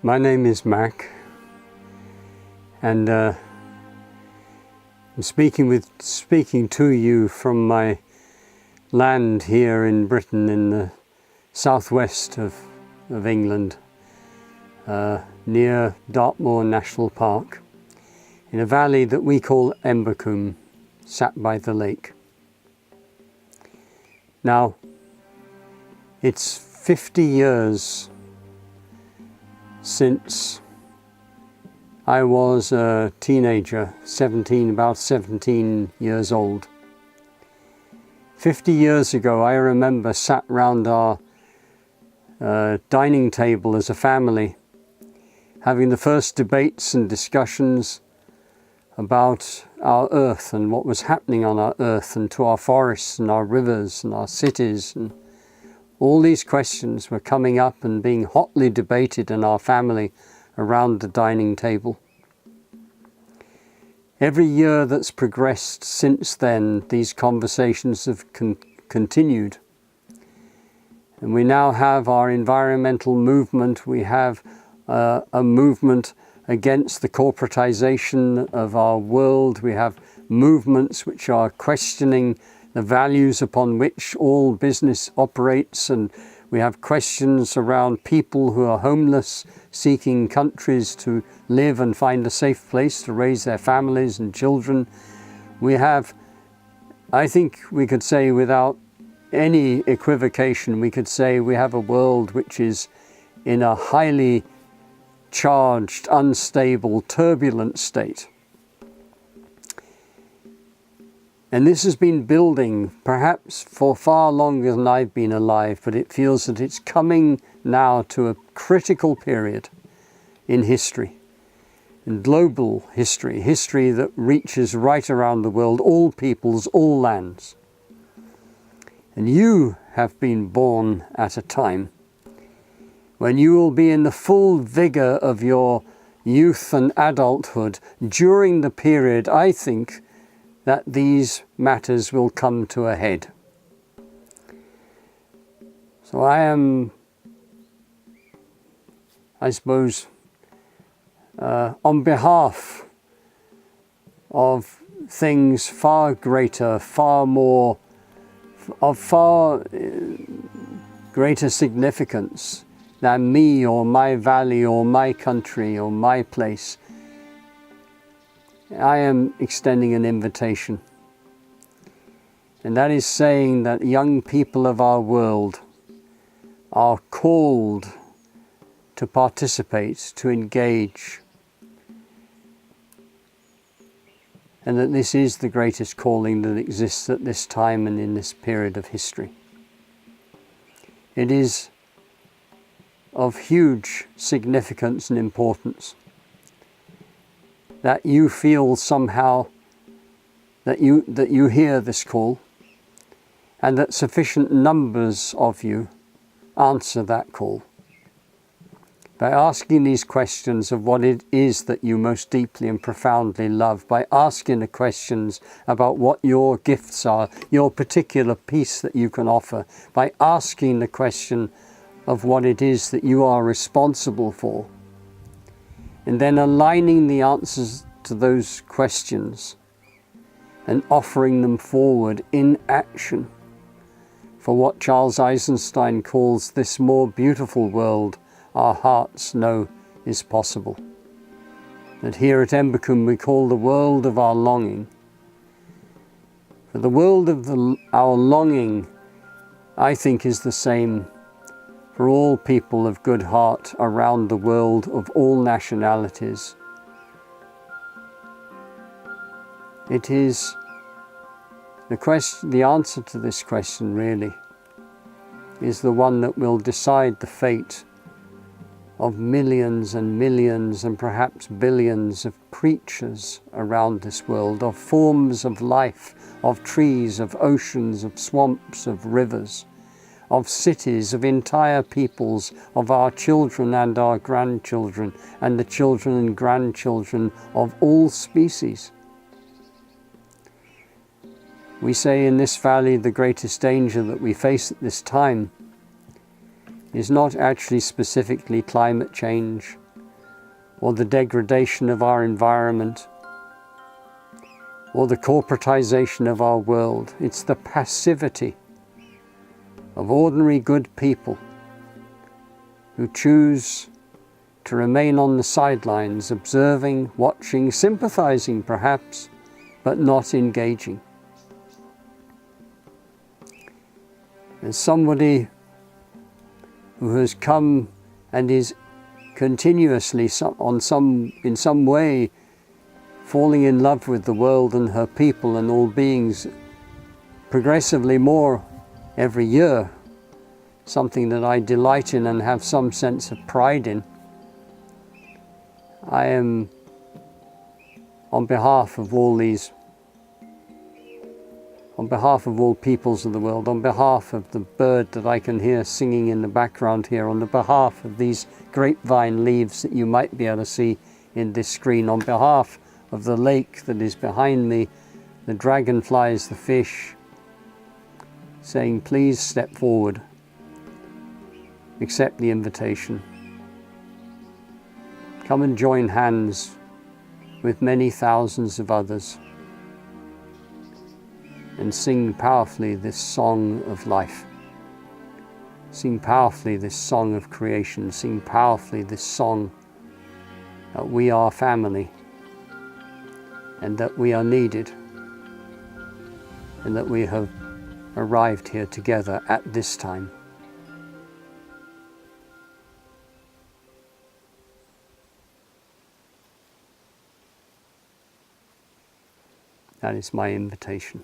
My name is Mac, and I'm speaking to you from my land here in Britain, in the southwest of England, near Dartmoor National Park, in a valley that we call Embercombe, sat by the lake. Now, it's 50 years since I was a teenager, about 17 years old. 50 years ago, I remember sat round our dining table as a family, having the first debates and discussions about our earth and what was happening on our earth and to our forests and our rivers and our cities, and all these questions were coming up and being hotly debated in our family around the dining table. Every year that's progressed since then, these conversations have continued. And we now have our environmental movement. We have a movement against the corporatization of our world. We have movements which are questioning the values upon which all business operates, and we have questions around people who are homeless, seeking countries to live and find a safe place to raise their families and children. We have, I think we could say without any equivocation, we could say we have a world which is in a highly charged, unstable, turbulent state. And this has been building perhaps for far longer than I've been alive, but it feels that it's coming now to a critical period in history, in global history, history that reaches right around the world, all peoples, all lands. And you have been born at a time when you will be in the full vigor of your youth and adulthood during the period, I think, that these matters will come to a head. So I am, I suppose, on behalf of things far greater, of far greater significance than me or my valley or my country or my place, I am extending an invitation. And that is saying that young people of our world are called to participate, to engage, and that this is the greatest calling that exists at this time and in this period of history. It is of huge significance and importance that you feel somehow that you hear this call, and that sufficient numbers of you answer that call by asking these questions of what it is that you most deeply and profoundly love, by asking the questions about what your gifts are, your particular piece that you can offer, by asking the question of what it is that you are responsible for, and then aligning the answers to those questions and offering them forward in action for what Charles Eisenstein calls this more beautiful world our hearts know is possible. That here at Embercombe we call the world of our longing. For the world of our longing, I think, is the same for all people of good heart around the world, of all nationalities. It is the answer to this question really is the one that will decide the fate of millions and millions and perhaps billions of creatures around this world, of forms of life, of trees, of oceans, of swamps, of rivers, of cities, of entire peoples, of our children and our grandchildren, and the children and grandchildren of all species. We say in this valley the greatest danger that we face at this time is not actually specifically climate change, or the degradation of our environment, or the corporatization of our world. It's the passivity of ordinary good people who choose to remain on the sidelines, observing, watching, sympathizing perhaps, but not engaging. As somebody who has come and is continuously in some way falling in love with the world and her people and all beings progressively more every year, something that I delight in and have some sense of pride in, I am, on behalf of all peoples of the world, on behalf of the bird that I can hear singing in the background here, on the behalf of these grapevine leaves that you might be able to see in this screen, on behalf of the lake that is behind me, the dragonflies, the fish, saying, please step forward, accept the invitation. Come and join hands with many thousands of others and sing powerfully this song of life. Sing powerfully this song of creation. Sing powerfully this song that we are family and that we are needed and that we have arrived here together at this time. That is my invitation.